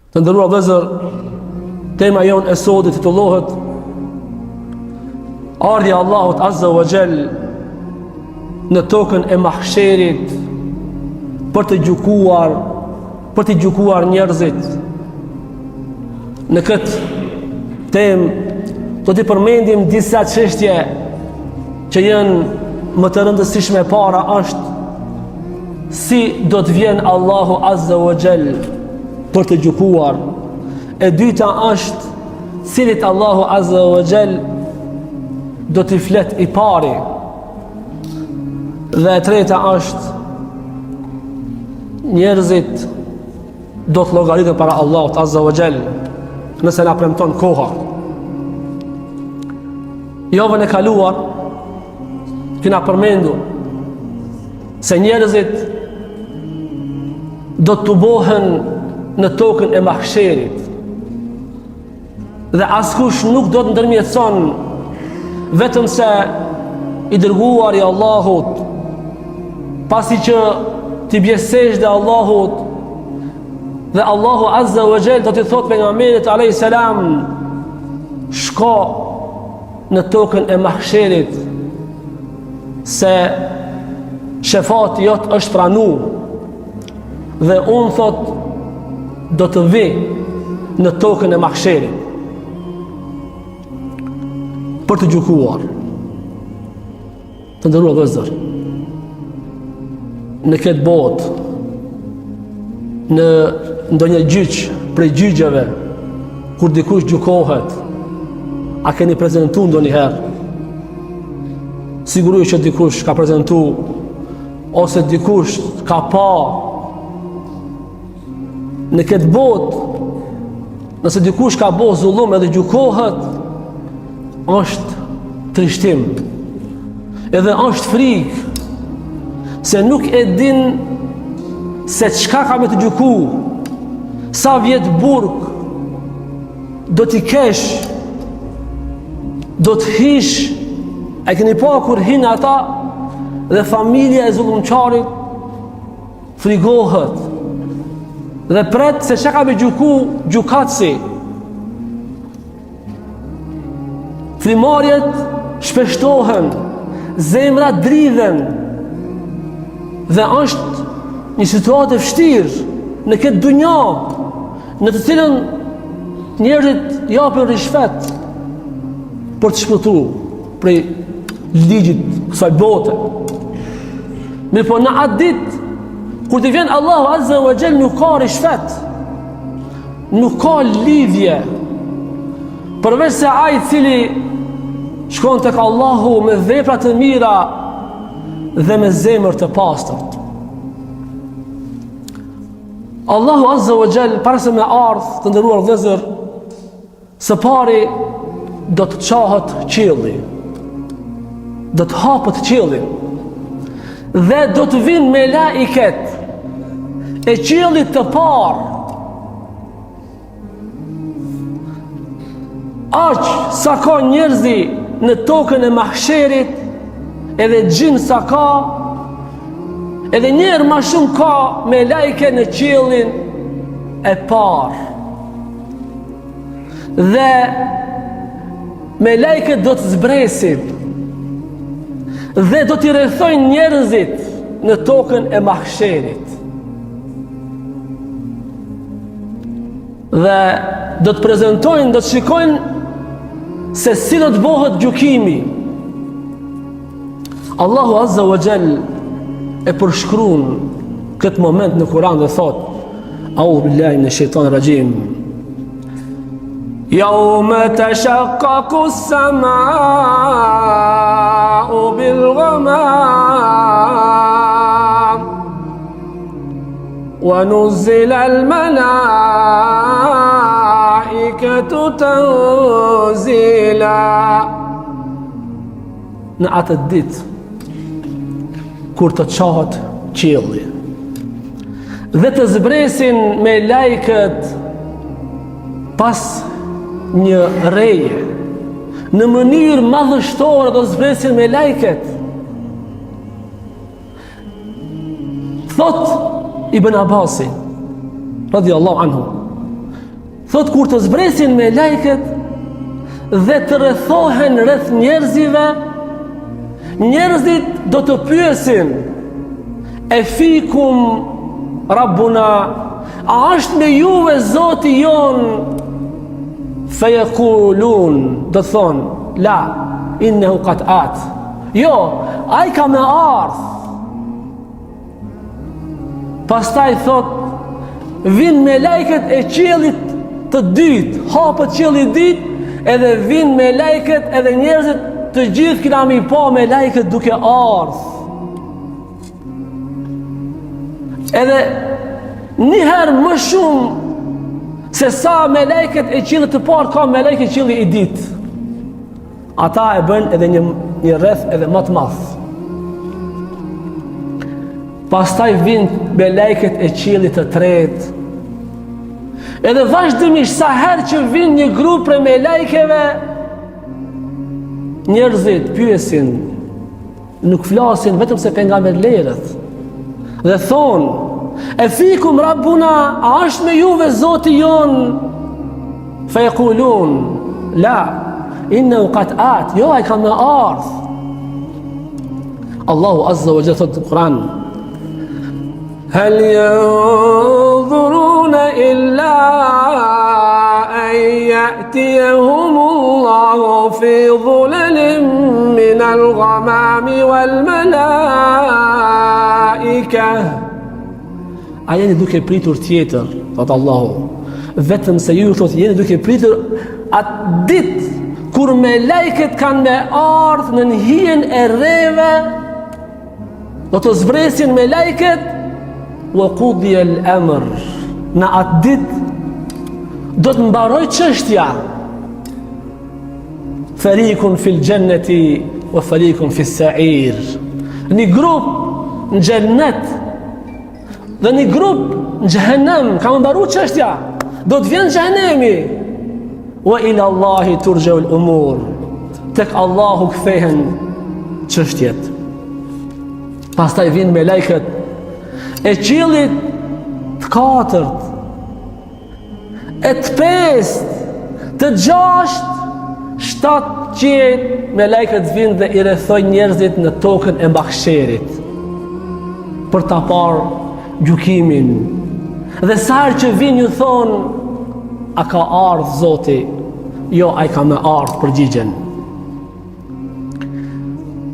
Të nderuar vëllezër, tema jonë e sodit titullohet Ardhja e Allahut Azza wa Jall në tokën e mahsherit për të gjykuar njerëzit. Në këtë temë do t'i përmendim disa çështje që janë më të rëndësishme. Para është si do të vjen Allahu Azza wa Jall për të gjykuar. E dyta është cilit Allahu Azza wa Jall do t'i flet i pari. Dhe e treta është njerëzit do të llogaritën para Allahut Azza wa Jall nëse na premton koha. Javën e kaluar kena përmendur se njerëzit do të tubohen në tokën e mahsherit dhe askush nuk do të ndërmjetëson vetëm se i dërguar i Allahut, pasi që t'i bjesesh dhe Allahut, dhe Allahu Azza wa Jall do t'i thot pejgamberit alayhis salam, shko në tokën e mahsherit se shefati jot është pranu dhe unë thot do të vi në tokën e mahsherit për të gjykuar. Të nderuar vëllezër, në këtë botë, në ndonjë gjyq prej gjyqeve, kur dikush gjykohet, a keni prezantuar ndonjëherë? Sigurisht që dikush ka prezantuar, ose dikush ka pa. Në këtë botë, nëse dikush ka bo zullum edhe gjykohet, është trishtim, edhe është frikë, se nuk e din se çka ka me të gjyku, sa vjet burg do t'i kesh, do të hish. E keni pa kur hinë ata dhe familja e zullumçarit frigohet dhe pret se çka ka me gjyku gjykatësi. Frimarjet shpeshtohen, zemra dridhen dhe është një situatë e vështirë në këtë dunja në të cilën njerëzit japin rishfet për të shpëtuar prej ligjit kësaj bote. Mirë po në atë ditë kur të vjen Allahu Azza wa Jall nuk ka rishfet, nuk ka lidhje, përveç se ai i cili shkon tek Allahu me vepra të mira dhe me zemër të pastërt. Allahu Azza wa Jall para se me ardh, të nderuar vëllezër, së pari do të çahet qielli, do të hapet qielli dhe do të vinë me laiket e qiellit të parë. Aq sa ka njerëzi në tokën e mahsherit, edhe gjin sa ka, edhe njerë ma shumë ka me lajke në qiellin e parë. Dhe me lajke do të zbresin dhe do t'i rrethojnë njerëzit në tokën e mahsherit. Dhe do të prezentojnë, do të shikojnë se si do të bëhet gjykimi. Allahu Azza wa Jall e përshkruan këtë moment në Kur'an dhe thot: A'udhu billahi minash shaitanir rajim. Yawma tashaqqaqu as-samaa'u bil ghamam wa nuzzila al-malaa'ikatu tanzila. Në atë ditë kur të çahet qielli dhe të zbresin me lajket pas një reje, në mënyrë madhështore do zbresin me lajket. Thot Ibn Abasi radiallahu anhu, thot kur të zbresin me lajket dhe të rrethohen rreth njerëzive, njerëzit do të pyesin: e fikum Rabbuna, a është me juve Zoti jon? Fejekulun, do thonë: la, innehu qad at. Jo, ai ka me ardh. Pastaj thot: vin me lajket e qiellit të dytë, hapët qielli i dytë, edhe vin me lajket edhe njerëzit të gjithë kina mi pa me lajket duke ardh. Edhe njëherë më shumë se sa me lajket e qiellit të parë ka me lajket qielli i dytë. Ata e bën edhe një rreth edhe më të madh. Pastaj vin me lajket e qiellit të tretë. Edhe vazhdimisht sa herë që vin një grup prej me lajkeve, njerëzit pyesin, nuk flasin vetëm se pejgamberi lerët, dhe thonë: e fikum Rabbuna, a është me juve Zoti jon? Fejekulun: la, innehu qad at. Jo, ai ka me ardh. Allahu azza wa jalla thot në Kur'an: hal yanzuruna illa an ya'tiyahumullahu fi dhulalin min al-ghamami wal malaikah. A jeni duke pritur tjetër, thot Allahu, vetëm se ju thot jeni duke pritur atë ditë kur me lajket kanë me ardhë në hijen e rreve, do të zbresin me lajket, wa qudiya al-amr. Në atë ditë do të mbaroj çështja. Farikun fil jannati wa farikun fis sa'ir. Një grup në xhennet dhe një grup në xhehenem, ka mbaru çështja. Do të vjen xhehenemi. Wa ila Allahi turja'u al-umur. Tek Allahu kthehen çështjet. Pastaj vin me lajket e qiellit të katërt, e të pestë, të gjashtë, 7 qiell me lajket vin dhe i rrethojnë njerëzit në tokën e mahsherit për ta parë gjykimin. Dhe sa herë që vin ju thonë: a ka ardhë Zoti? Jo, ai ka me ardhë, përgjigjen.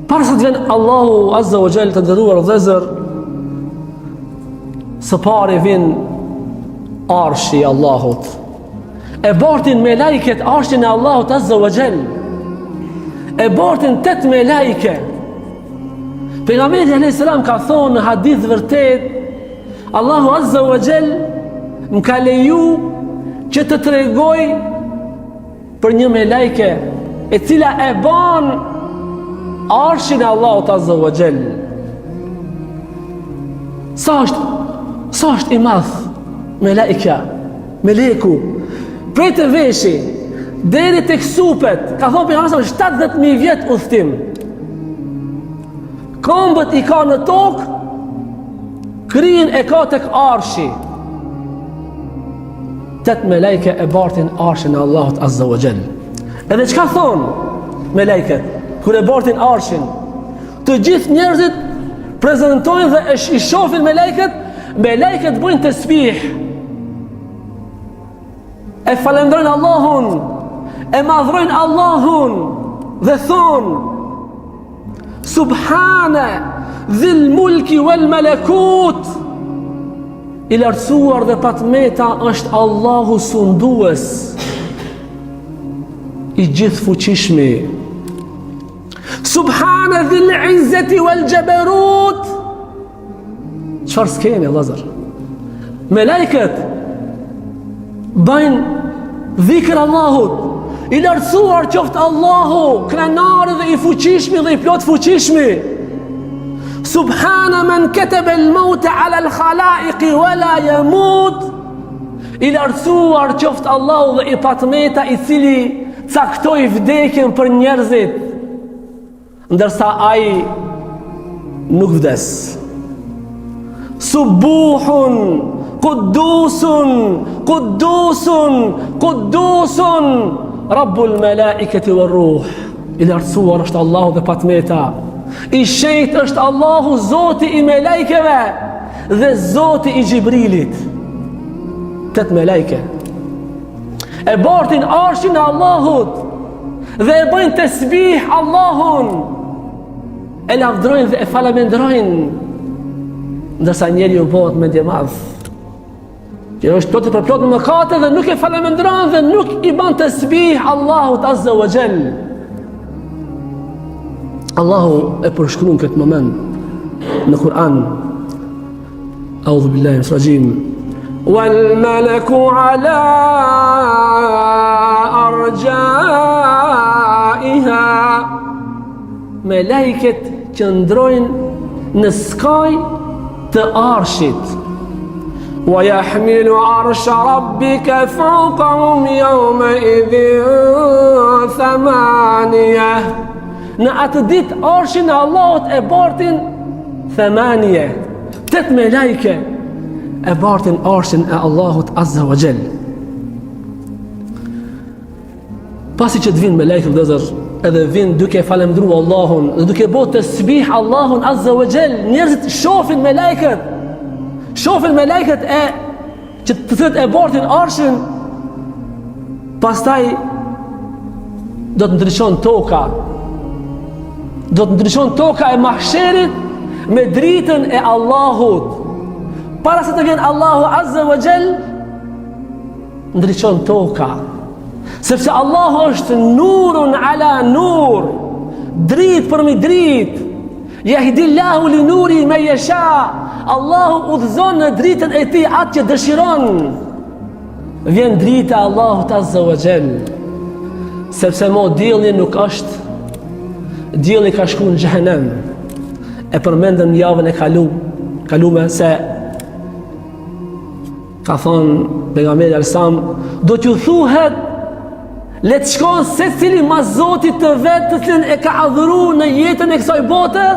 Para se të vjen Allahu azza wa jalla, të nderuar vëllezër, së pari vin arshi i Allahut. E bartin me lajket arshin e Allahut azza wa jalla. E bartin 8 me lajke. Pejgamberi alayhis salam ka thonë në hadith vërtet: Allahu azza wa jall më ka leju që të tregoj për një me lajke e cila e ban arshin e Allahut azza wa jall. Sa është i madh me lajka, me leku, prej të veshi deri tek supet, ka thonë pejgamberi 70.000 vjet udhtim. Kombët i ka në tokë, kryin e ka tek arshi. 8 me lajke e bartin arshin e Allahut azza wa jall. Edhe çka thonë me lajket kur e bartin arshin? Të gjithë njerëzit prezentojnë dhe i shohin me lajket bujnë tasbih, e falenderojnë Allahun, e madhrojnë Allahun dhe thonë: Subhana dhil mulki wal malakut. I lartësuar dhe patmeta është Allahu sundues, i gjithë fuqishmi. Subhana dhil izzati wal jabarut. Çfarë s'keni vëllazër? Me lajket bajnë dhikr Allahut. I lartësuar qoftë Allahu, krenari dhe i fuqishmi dhe i plot fuqishmi. Subhana man kataba al-maut ala al-khalaiq wa la yamut. I lartësuar qoftë Allahu dhe i patmeta i cili caktoi vdekjen për njerëzit, ndërsa ai nuk vdes. Subuhun Quddusun, Quddusun, Quddusun, Rabbul Malaikati war Ruh. I lartësuar është Allahu dhe patmeta. I shenjtë është Allahu, Zoti i melajkeve dhe Zoti i Gjibrilit. 8 melajke e bartin arshin e Allahut dhe e bëjnë tesbih Allahun, e lavdrojnë dhe e falenderojnë, ndërsa njeriu bëhet mendje madh, që është plot për plot në mëkate dhe nuk e falenderon dhe nuk i bën tesbih Allahut azza wa jall. Allahu e përshkruan këtë moment në Kur'an. A'udhu billahi minash rajim. Wal malaku ala arjaiha. Melajket qëndrojnë në skaj të arshit. Wa yahmilu arsha rabbika fawqahum yawma idhin thamaniyah. Në atë ditë arshin e Allahut e bartin thamanie, 8 melajke e bartin arshin e Allahut azza wa jall. Pasi që të vinë melajke vëllezër, edhe vinë duke falendruar Allahun dhe duke bërë tasbih Allahun azza wa jall, njerëzit shohin melajket e që të thotë e bartin arshin, pastaj do të ndryshon toka. Do të ndryshon toka e mahsherit me dritën e Allahut. Para se të vjen Allahu azza wa jall, ndryshon toka. Sepse Allahu është nurun ala nur, dritë për mi dritë. Yahdillahu li nuri man yasha. Allahu udhëzon në dritën e tij atë që dëshiron. Vjen drita e Allahut azza wa jall. Sepse mo dielli nuk është, dielli ka shku në xhehenem. E përmendëm në javën e kalume se ka thonë pejgamberi alsam, do t'ju thuhet le të shkon se cili mas Zotit të vetë të cilin e ka adhuru në jetën e kësaj bote,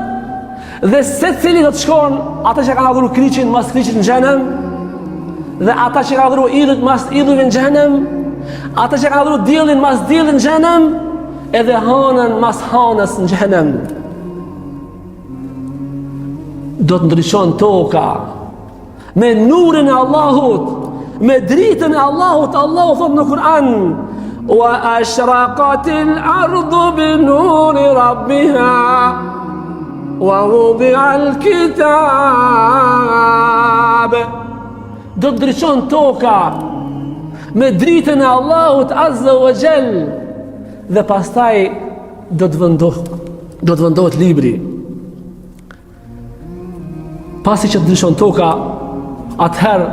dhe se cili do të shkon ata që ka adhuru kriqin mas kriqit në xhehenem, dhe ata që ka adhuru idhut mas idhut në xhehenem, ata që ka adhuru diellin mas diellin në xhehenem, edhe hanën mas hanës në xhehenem. Do të ndryshon toka me nurin e Allahut, me dritën e Allahut. Allahu thot në Kur'an: wa ashraqatil ardu bi nuri rabbiha wa wudi'a al-kitab. Do të ndryshon toka me dritën e Allahut azza wa jall, dhe pastaj do të vendohet libri. Pasi që të ndryshon toka, atëherë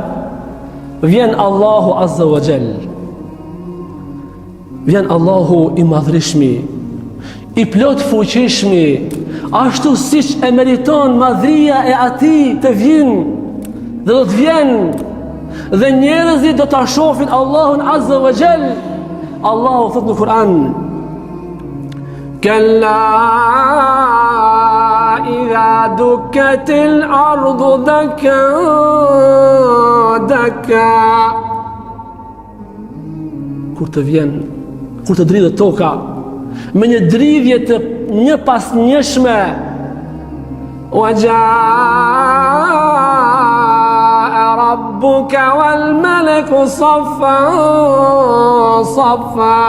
vjen Allahu azza wa jall. Vjen Allahu i madhrishmi, i plot fuqishmi, ashtu siç e meriton madhria e atij të vjen, dhe do të vjen, dhe njerëzit do ta shohin Allahun azza wa jall. Allahu thot në Kur'an: Kalla idha dukkatil ardu dakka dakka. Kur të vjen, kur të dridhet toka me një dridhje të një pas njëshme, wa jaa rabbuka wal malaku saffan saffa.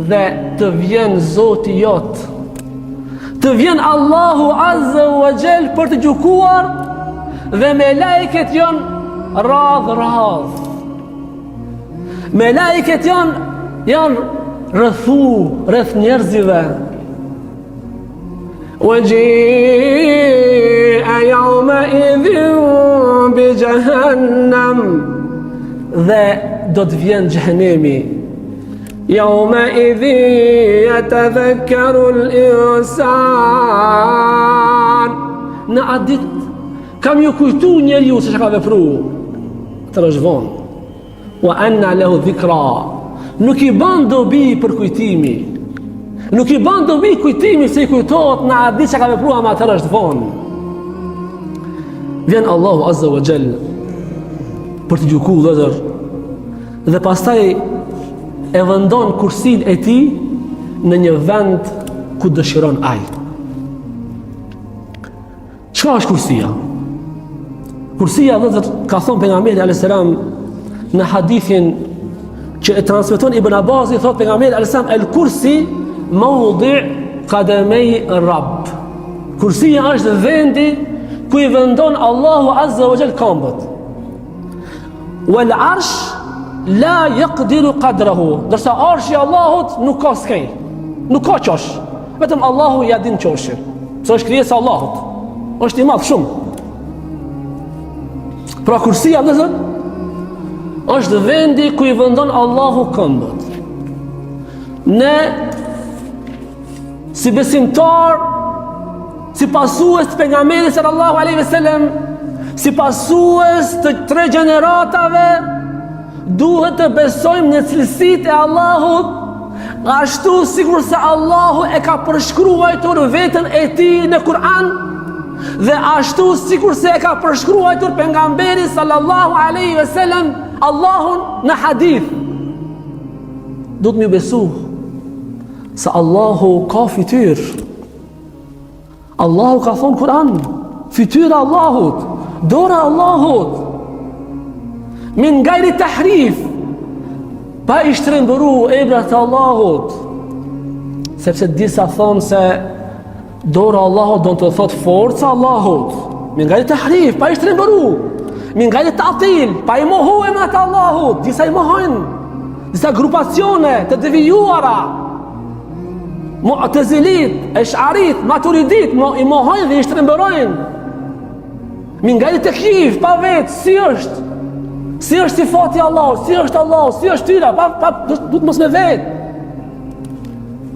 Dhe të vjen Zoti jot, të vjen Allahu azza wa jall për të gjykuar, dhe melajket janë radh. Melajket janë rreth njerëzive. Waji'a yawma idhin bi jahannam. Dhe do të vjen xhehenemi. Yawma idhin yatadhakkaru al-insan. Në atë ditë kam ju kujtu njeriu se çka ka vepruar. Të rëzhvon. Wa anna lahu dhikra. Nuk i ban dobi për kujtimi. Nuk i ban dobi kujtimi se i kujtohet në atë ditë që ka vepruar, ma atëherë është vonë. Vjen Allahu azza wa jall për të gjykuar vëllezër, dhe pastaj e vendon kursin e tij në një vend ku dëshiron ai. Çka është kursia? Kursia, vëllezër, ka thënë pejgamberi alayhis salam në hadithin që e transmeton Ibn Abbas, i thot pejgamberi alayhis salam el kursi mawdi' qadamay ar-rabb. Kursia është vendi ku i vendon Allahu azza wa jall këmbët. Wal arsh la yaqdiru qadrahu. Dërsa arshi i Allahut nuk ka skej, nuk ka qosh. Vetëm Allahu ja din qoshin. Se është krijesa e Allahut. Është i madh shumë. Pra kursia, vëllezër, është vendi ku i vendon Allahu këmbët. Ne si besimtar, si pasues të pejgamberit sallallahu alaihi wasallam, si pasues të 3 gjeneratave, duhet të besojmë në cilësitë e Allahut, ashtu sikur se Allahu e ka përshkruar veten e tij në Kur'an, dhe ashtu sikur se e ka përshkruar pejgamberi sallallahu alaihi wasallam Allahun në hadith. Do të më besu se Allahu ka fytyrë. Allahu ka thonë Kur'an, fytyra Allahut, dora Allahut, min gajri tahrif, pa i shtrembëru ebrat e Allahut, sepse disa thonë se dora Allahut do të thotë forca Allahut, min gajri tahrif, pa i shtrembëru, min gajri ta'til, pa i mohu emrat e Allahut, disa i mohojnë, disa grupacione të devijuara, Mu'tazilit, Esh'arit, Maturidit, i mohojnë dhe i shtrembërojnë. Min gajri tekyif, pa vetë, si është sifati Allahut, si është Allahu, si është tyra, du të mos me vetë.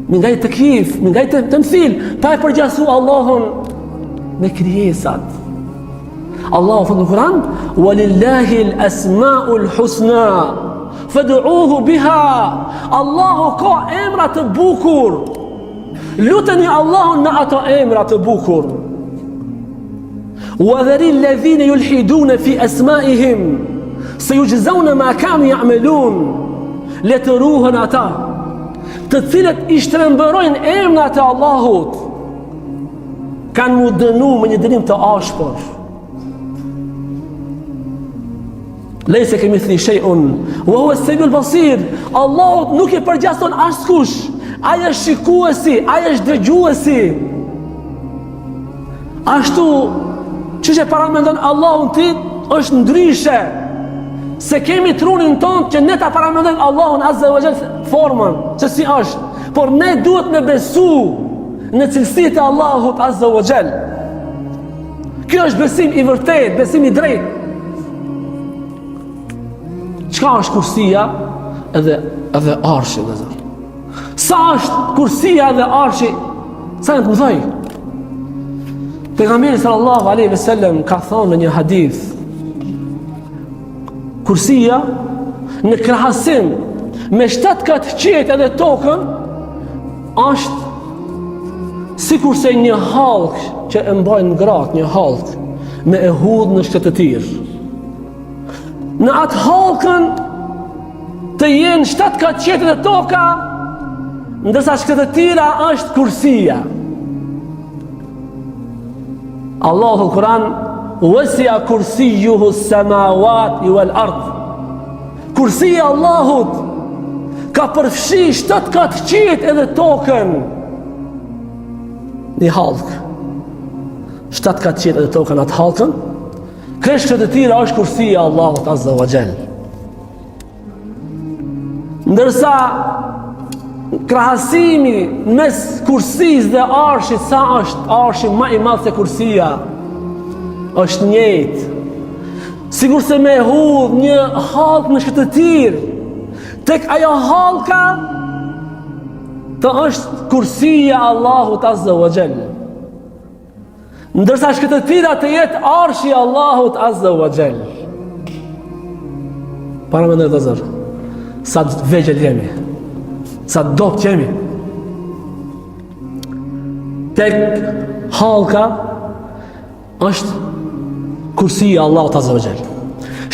Min gajri tekyif, min gajri temthil, pa e përgjasu Allahun me krijesat. Allahu thotë në Kur'an, "Walillahi al-asma'ul husna, fad'uhu biha." Allahu ka emra të bukur. Luteni Allahun në ato emra të bukur. Wa dhari alladhina yulhiduna fi asma'ihim sayujzauna ma kanu ya'malun. Le të ruhen ata të cilët i shtrembërojnë emrat e Allahut, kanë mu dënu me një dënim të ashpër. Lejse kemi thli shejun wa huwa as-sami'ul basir. Allahu nuk e përgjason askush. Ai është shikuesi, ai është dëgjuesi. Ashtu që që paramendon Allahun ti është ndryshe. Se kemi trunin tonë që ne ta paramendojmë Allahun azza wa jall formën, që si është. Por ne duhet me besu në cilësitë e Allahut azza wa jall. Kjo është besim i vërtet, besim i drejt. Çka është kursia edhe arshi, vëllezër? Sa është kursia dhe arshi? Sa janë të mëdhej? Pejgamberi sallallahu alaihi wasallam ka thonë në një hadith, kursia në krahasim me 7 katë qetë edhe tokën është sikur se një hallk që e mbajnë gratë, një hallk me e hudh në shkëtëtir. Në atë hallkën të jenë 7 katë qetë edhe toka, ndërsa shkëtëtira është kursia. Allahu në Kur'an, "Wasi'a kursiyuhu as-samawati wal-ard." Kursia Allahut ka përfshi 7 katë qetë edhe tokën. Një hallk. 7 katë qetë edhe tokën atë hallkën. Kështë të tira është kursia Allahut azza wa jall. Ndërsa krahasimi mes kursis dhe arshit, sa është arshi më i madh se kursia, është njëjtë. Sigur se me hudh një hallk në shkëtëtir, tek ajo hallka të është kursia Allahut azza wa jall. Ndërsa shkëtëtira të jetë arshi Allahut azza wa jall. Para me nërë të zërë, sa vegjel jemi, sa dopt jemi. Tek halka është kursia Allahut azza wa jall.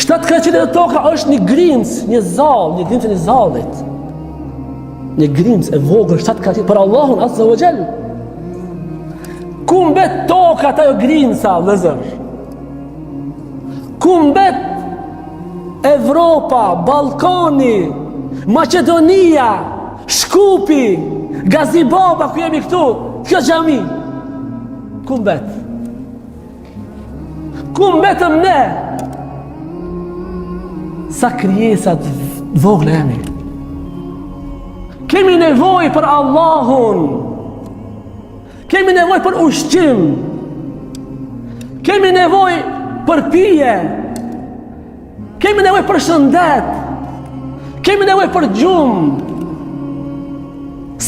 7 e toka është një grimës, një zall, një grimës e një zallit. Një grimës e vogël 7 për Allahun Azza wa Jall. Ku mbet toka ajo grimësa, vëllezër? Ku mbet Evropa, Ballkani, Maqedonia, Shkupi, Gazibaba, ku jemi këtu, kjo xhami? Ku mbet? Ku mbetëm ne? Sa krijesat vogla jemi. Kemi nevojë për Allahun. Kemi nevojë për ushqim. Kemi nevojë për pije. Kemi nevojë për shëndet. Kemi nevojë për gjumë.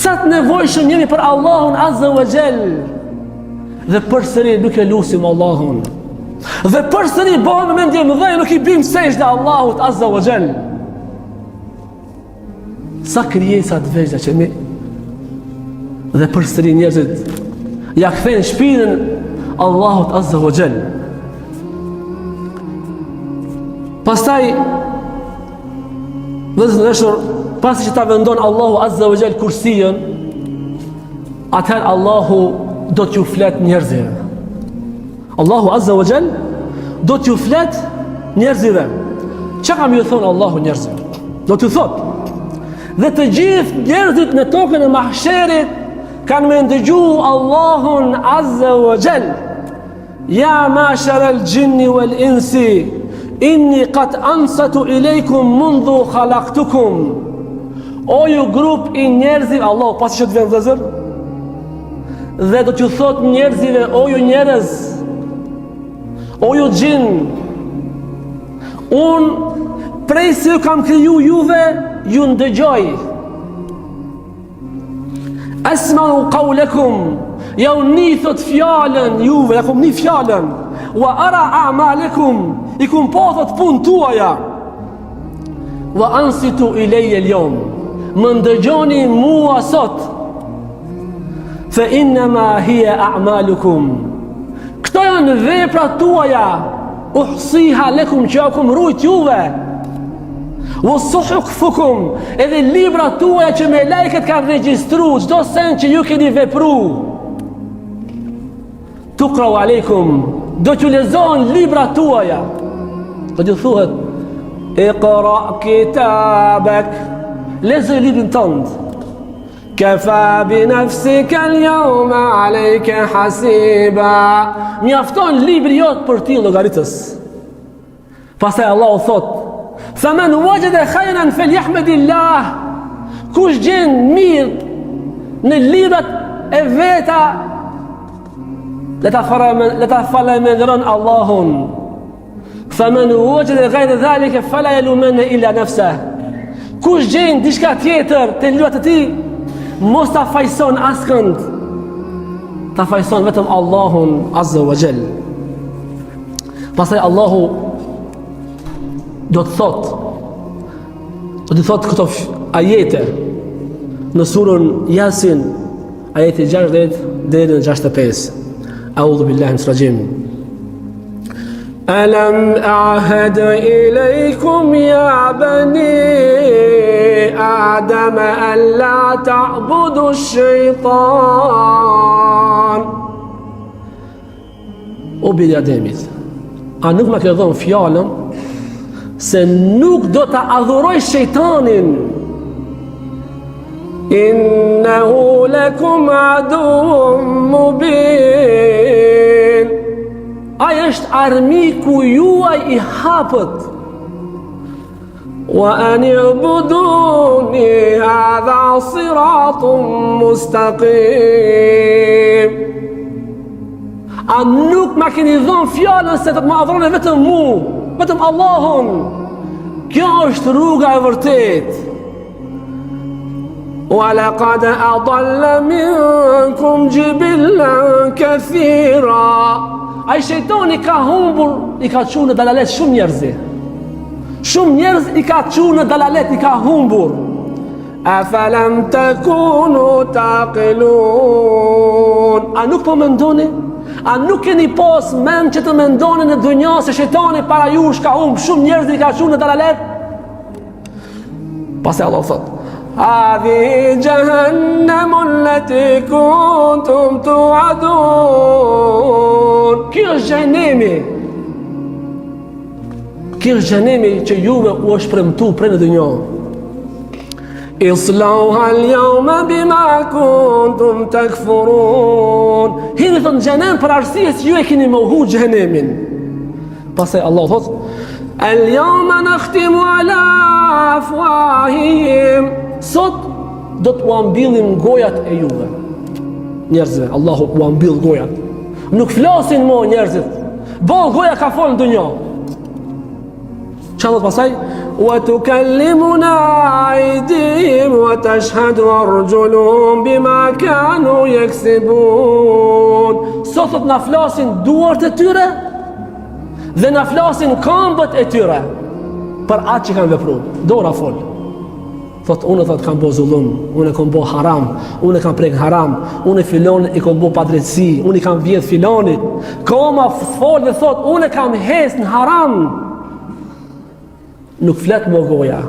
Sa të nevojshëm jemi për Allahun Azza wa Jall. Dhe përsëri nuk e lusim Allahun. Dhe përsëri bëhem me mendje mëdha, nuk i bim sejdë Allahut Azza wa Jall. Sa krijesa të vëzhga që mi dhe përsëri njerëzit ja kthejnë shpirtin Allahut Azza wa Jall. Pastaj pasi që ta vendon Allahu Azza wa Jall kursijen, atëherë Allahu do t'ju flet njerëzve. Allahu Azza wa Jall do t'ju flet njerëzve. Çka kam ju thonë Allahu njerëzve? Do t'ju thotë. Dhe të gjithë njerëzit në tokën e mahsherit kanë me ndëgju Allahun Azza wa Jall. Ja ma'shara al-jinni wal-insi inni qad ansatu ilaykum mundhu khalaqtukum. O ju grup i njerëzive, Allahu pasi që të vjen vëllezër, dhe do t'ju thot njerëzive, o ju njerëz, o ju gjin, unë prej se ju kam kriju juve, ju ndëgjoj. Asma'u qawlakum, ja unë një thot fjallën juve, ja kum një fjallën, wa ara a'malakum, i kum po thot pun tuaja, wa ansitu ilayya al-yawm, më ndëgjoni mua sot, fa innama hiya a'malukum, këto janë veprat tuaja, uhsiha lakum, që ja kum rujt juve, wa suhufukum, edhe librat tuaja që me lajket kanë regjistru çdo sen që ju keni vepru, tuqra'u alaykum, do t'ju lexohen librat tuaja. Do t'ju thuhet iqra kitabak, lexoj librin tënd. Kafa bi nafsika al-yawma alayka hasiba, mjafton libri jot për ti llogaritës. Pastaj Allahu thot: faman wajada khayran falyahmadillah, kush gjen mirë në librat e veta, le ta falenderoj Allahun. Faman wajada ghayra dhalika fala yalumanna illa nafsah, kush gjen diçka tjetër te librat e tij, mos ta fajson askënd, ta fajson vetëm Allahun Azza wa Jall. Pastaj Allahu do të thot këto ajete në surën Yasin, ajeti 60 deri në 65. A'udhu billahi minash rajim. Alam a'had ilaykum ya bani Adam an la ta'budu ash-shaytan. O biri Ademit, a nuk më ke dhënë fjalën se nuk do ta adhuroj shejtanin? Innahu lakum aduwwun mubin, ai është armiku juaj i hapët. Wa an i'buduni hadha siratun mustaqim. A nuk ma keni dhënë fjallën se të më adhuroni vetëm mu, vetëm Allahun? Kjo është rruga e vërtet. Wa laqad adalla minkum jibillan kathira, ai shejtani ka humbur, i ka çuar në dalalet shumë njerëzi. Shumë njerëz i ka çuar në dalalet, i ka humbur. Afalam takunu taqilun, a nuk po mendoni A nuk keni pas mend që të mendoni në dunja se shejtani para jush ka humb shumë njerëz i ka çuar në dalalet? Pastaj Allah thot: "Hadhi jahannam allati kuntum tu'adun." Kjo është xhenemi. Kjo është xhenemi që juve u është premtuar për në dunjë. Islauha al-yawma bima kuntum takfurun. Hini thon xhenem për arsye se ju e keni mohu xhenemin. Pastaj Allah thot: "Al-yawma nakhtimu ala afwahihim." Sot do të u mbillim gojat e juve. Njerëzve, Allahu u mbill gojat. Nuk flasin më njerëzit. Bo goja ka fol në dunjë. Çfarë pasaj? Wa tukallimuna aydihim wa tashhadu arjuluhum bima kanu yaksibun. Sot na flasin duart e tyre dhe na flasin këmbët e tyre për atë që kanë vepruar. Dora fol. Thot unë kam bo zullum, unë kam bo haram, unë kam prek haram, unë filon i kam bo padrejtësi, unë kam vjedh filonit. Koma fol dhe thot unë kam hes në haram. Nuk flet më goja.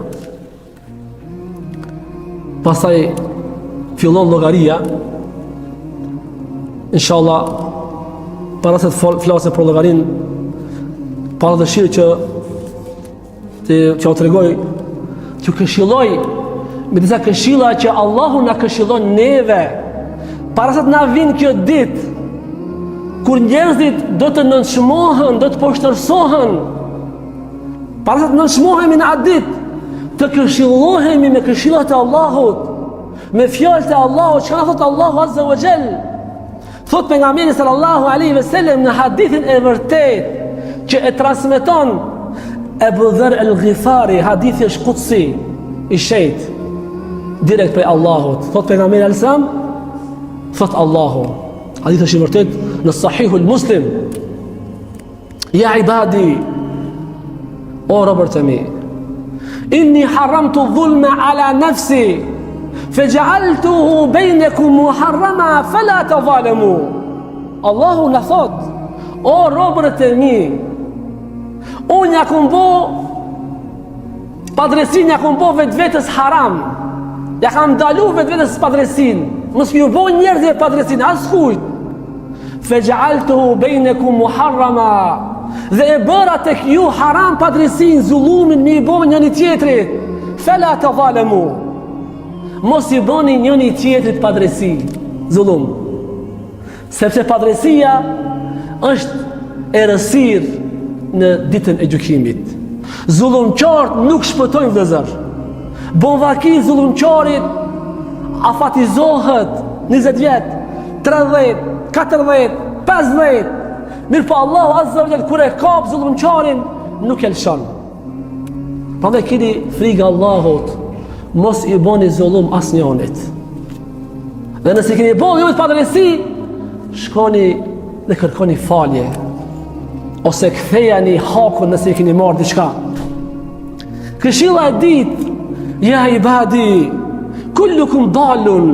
Pastaj fillon llogaria. Inshallah para se të flasë për llogarin, para dëshirë që t'ju tregoj, t'ju këshilloj me disa këshilla që Allahu na këshillon neve para se të na vinë kjo ditë kur njerëzit do të nënçmohen, do të poshtërsohen. Para se të nënçmohemi në atë ditë, të këshillohemi me këshillat e Allahut, me fjalët e Allahut, çka thot Allahu Azza wa Jall. Thot pejgamberi sallallahu alaihi wasallam në hadithin e vërtet që e transmeton Abu Dharr al-Ghifari, hadithi është qudsi, i shejt direkt prej Allahut. Thot pejgamberi al-Sam, thot Allahu, hadithi është i vërtet në Sahihul Muslim: "Ya ibadi, o robërt e mi, inni haramtu dhulma ala nafsi, feja'altuhu bejnekum muharrama, fela të zalemu." Allahu në thot: o robërt e mi, unë ja kum bo padresin, ja kum bo vetës haram, ja kam dalu vetës padresin, mos ju bo njerëzve padresin, as kujt. Feja'altuhu bejnekum muharrama, dhe e bëra tek ju haram padresin, zullumin mi i bo njëni tjetrit. Fela të zalemu, mos i boni njëni tjetrit padresi, zullum, sepse padresia është errësirë në ditën e gjykimit. Zullumqart nuk shpëtojnë vëllezër. Bonvaki zullumqarit afatizohet 20 vjet, 30, 40, 50. Mirë po Allahu Azza wa Jall kur e kap zullumqarin nuk e lëshon. Prandaj keni frikë Allahut, mos i boni zullum asnjërit. Dhe nëse keni bërë ju të padresi, shkoni dhe kërkoni falje, ose kthejani hakun nëse i keni marrë diçka. Këshilla e ditë: ya ibadi, kullukum dalun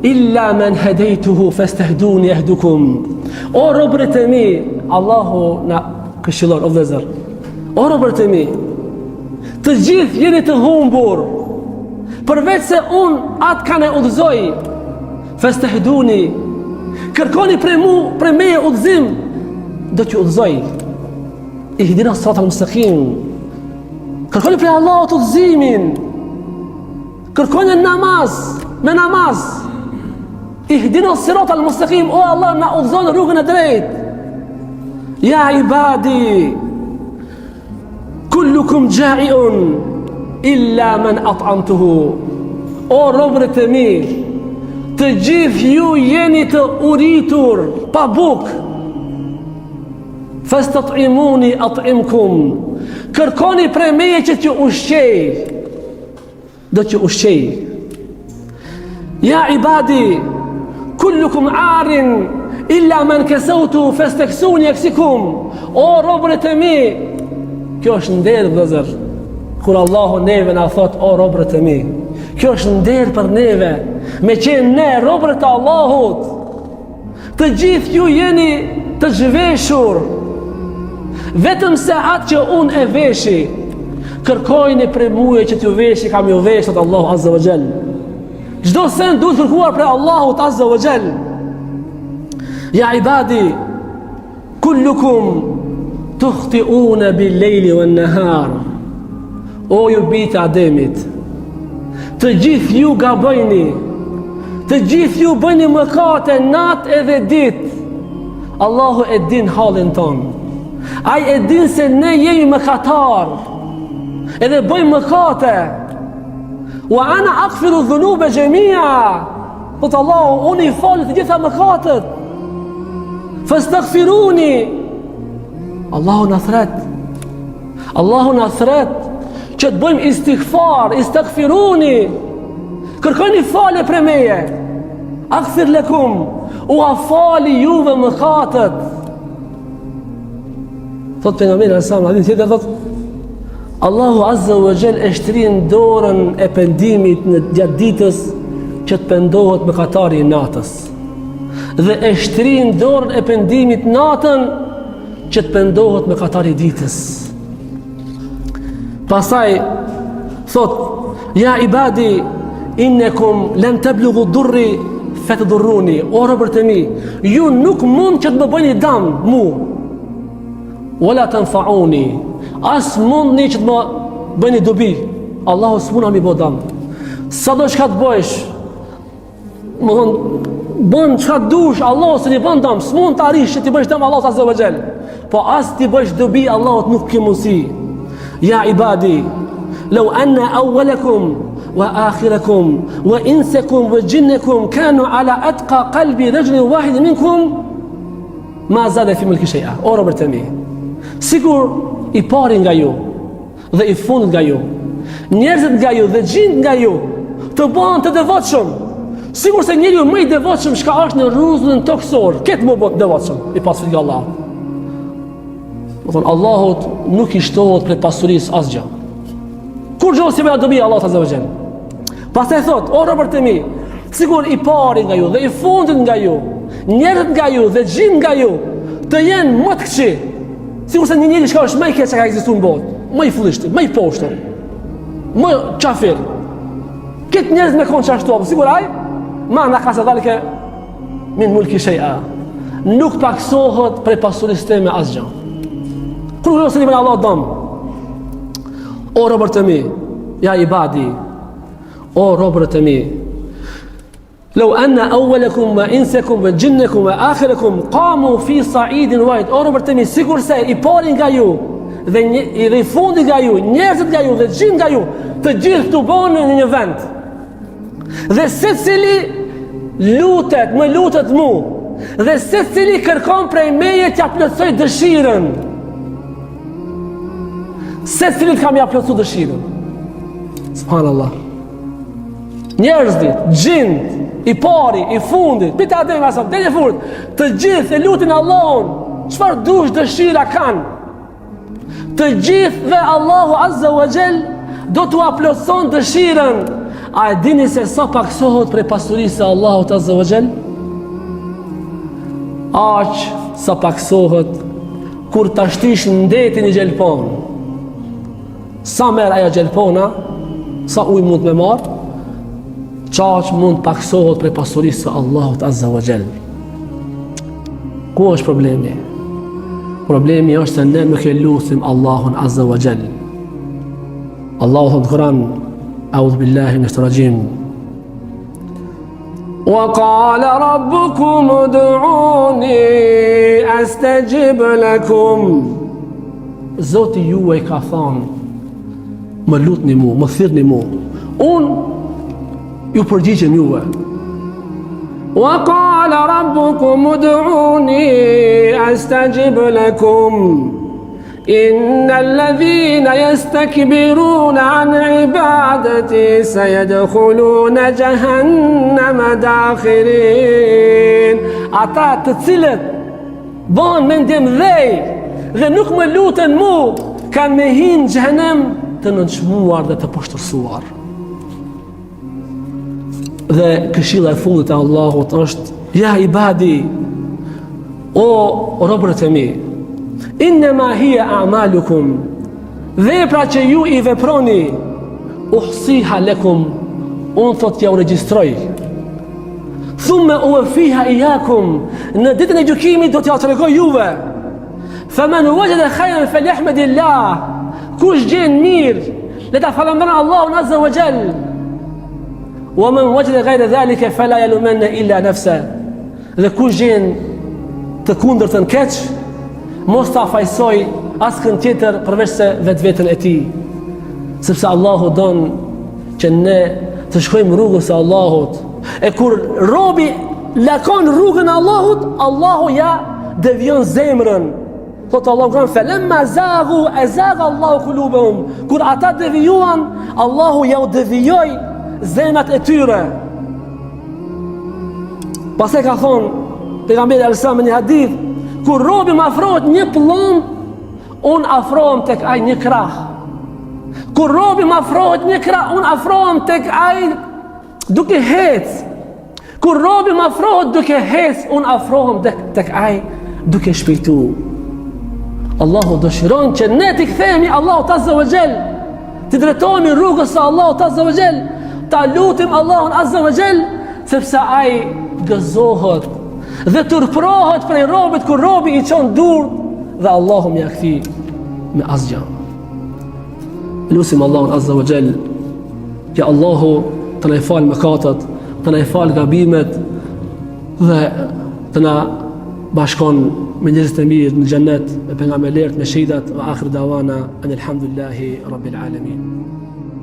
illa man hadaytuhu fastahduni yahdukum. O robërit e mi, Allahu na këshillon, o vëllezër, o robërit e mi, të gjithë jeni të humbur, përveç se unë atë kanë udhëzoj. Fastahduni, kërkoni prej meje udhëzim, do t'ju udhëzoj. Ihdina s-siratal mustaqim, kërkoni prej Allahut udhëzimin, kërkoni namaz, me namaz. Ihdina s-siratal mustaqim, o Allah na udhëzon rrugën e drejtë. Ya ibadi, kullukum ja'iun illa man at'amtuhu. O robërit e mi, të gjithë ju jeni të uritur pa bukë. Fastat'imuni at'imkum, kërkoni prej meje që t'ju ushqej, do t'ju ushqej. Ya ibadi, kullukum arin illa man kasautu fastaksuni yaksikum. O robërit e mi, kjo është nder vëllezër, kur Allahu neve na thot o robërit e mi, kjo është nder për neve, me qenë ne robërit e Allahut. Të gjithë ju jeni të zhveshur, vetëm se atë që unë e veshi, kërkojni për muje që t'ju veshi, kam ju vesh, thot Allahu Azza wa Jall. Çdo sen duhet kërkuar për Allahut Azza wa Jall. Ja ibadi, kullukum tukhti'una bil-lejli wan-nahar. O ju bitë Ademit, të gjithë ju gabojni, të gjithë ju bëni mëkate natë edhe ditë. Allahu e din halin tonë. Ai e din se ne jemi mëkatar, edhe bëjmë mëkate. Wa ana aghfiru dhunuba jami'a. Thot Allahu, unë i fal të gjitha mëkatet. Fastaghfiruni. Allahu na thret. Allahu na thret që të bëjmë istighfar, istaghfiruni. Kërkoni falje për meje. Aghfir lakum, u afali juve mëkatet. Thot pejgamberi sa më hadith tjetër thot Allahu Azza wa Jall e shtrin dorën e pendimit në gjatë ditës që të pendohet mëkatari i natës. Dhe e shtrin dorën e pendimit natën që të pendohet mëkatari i ditës. Pastaj thot ja ibadi innakum lan tablughu durri fatadurruni. O robërt e mi, ju nuk mund që të më bëni dëm mu. Wala tanfa'uni. As mundni që të më bëni dobi. Allahu s'muna mi bodam. Sa do shka të bëjsh, më thonë, bën çka dush, Allahu se një bën dëm, s'mund të arish që t'i bëjsh dëm Allahu Azza wa Jall. Po as t'i bëjsh dobi Allahut nuk ke mundsi. Ja ibadi, law anna awwalakum wa akhirakum wa insakum wa jinnakum kanu ala atqa qalbi rajulin wahid minkum ma zada fi mulki shay'a. O robërt e mi, sigur i pari nga ju dhe i fundit nga ju, njerëzit nga ju dhe gjinët nga ju të bëhen të devotshëm, sigur se njeriu më i devotshëm shka është në rruzën toksor, ketë më bëhet devotshëm i pasurit nga Allah. Do thonë Allahut nuk i shtohet për pasurisë asgjë. Kur gjë si bëja dobi Allahu Azza wa Jall. Pastaj thot, o robërt e mi, sigur i pari nga ju dhe i fundit nga ju, njerëzit nga ju dhe gjinët nga ju të jenë më të këqij. Sigur se një njeri shka është më i keq që ka ekzistuar në botë, më i fullishti, më i poshtër, më qafir. Këtë njerëz me konë qashtu, sigur ai, ma nga ka se dhalike min mulki shay'a. Nuk paksohet prej pasurisë time asgjë. Kur do të thënë Allah dëm. O robërt e mi, ja ibadi, o robërt e mi, لو أن أولكم وإنسكم وجنكم وآخركم قاموا في صعيد واحد. O robërt e mi, sigur se i pari nga ju dhe i fundi nga ju, njerëzit nga ju dhe gjinët nga ju, të gjithë të bënë në një vend. Dhe secili lutet, më lutet mu, dhe secili kërkon prej meje t'ja plotësoj dëshirën. Secilit kam ja plotësu dëshirën. Subhanallah. Njerëzit, gjinët, i pari, i fundit, pita adem asam, dhe fundit, të gjithë e lutin Allahun, çfarë dush dëshira kanë. Të gjithë dhe Allahu Azza wa Jall do t'u aplotëson dëshirën. A e dini se sa paksohet prej pasurisë e Allahut Azza wa Jall? Aq sa paksohet kur ta shtish në ndetin i gjelpon. Sa merr ajo gjelpona, sa ujë mund me marr, qaq mund paksohet prej pasurisë së Allahut Azza wa Jall. Ku është problemi? Problemi është se ne nuk e lutim Allahun Azza wa Jall. Allahu thot Kur'an, a'udhu billahi minash rajim. Wa qala rabbukum ud'uni astajib lakum. Zoti juaj ka thonë, më lutni mu, më thirrni mu, unë ju përgjigjem juve. Wa qala rabbukum ud'uni astajib lakum. Innal ladhina yastakbiruna an ibadati sayadkhuluna jahannama dakhirin. Ata të cilët bën mendim dhej dhe nuk më luten mu, kanë me hinë xhenem të nënçmuar dhe të poshtërsuar. Dhe këshilla e fundit e Allahut është: ja ibadi, O robërët e mi, innema hiya a'malukum, vepra që ju i veproni, uhsiha lakum, unë thot ja u regjistroj, thumme uwaffiha iyakum, në ditën e gjykimit do t'ja tregoj juve. Faman wajada khayran falyahmadillah, kush gjen mirë, le ta falënderoj Allahun azza wa jall. Wa man wajada ghayra dhalika fala yalumanna illa nafsa, dhe kush gjen të kundërtën keq, mos ta fajsoj askën tjetër përveç se vetveten e tij, sepse Allahu don që ne të shkojmë rrugës së Allahut. E kur robi lakon rrugën e Allahut, Allahu ja devion zemrën. Thot Allahu Kur'an, falamma zaghu azaga Allahu qulubahum, kur ata devijuan, Allahu ja u devijoi zemrat e tyre. Pastaj ka thonë pejgamberi alaihissalam në një hadith, kur robi më afrohet një plumb, unë afrohem tek ai një krah. Kur robi më afrohet një krah, unë afrohem tek ai duke hec. Kur robi më afrohet duke hec, unë afrohem tek ai duke shpejtu. Allahu dëshiron që ne t'i kthehemi Allahut azza wa jall, të drejtohemi rrugës së Allahut azza wa jall, ta lutim Allahun azza wa jall, sepse ai gëzohet dhe turprohet prej robit kur robi i çon dur dhe Allahu më kthi me asgjë. Lutim Allahun azza wa jall që Allahu të na fal mëkatet, të na fal gabimet dhe të na bashkon me njerëz të mirë në xhennet, me pejgamberët, me shahidat, wa akhir dawana alhamdulillahi rabbil alamin.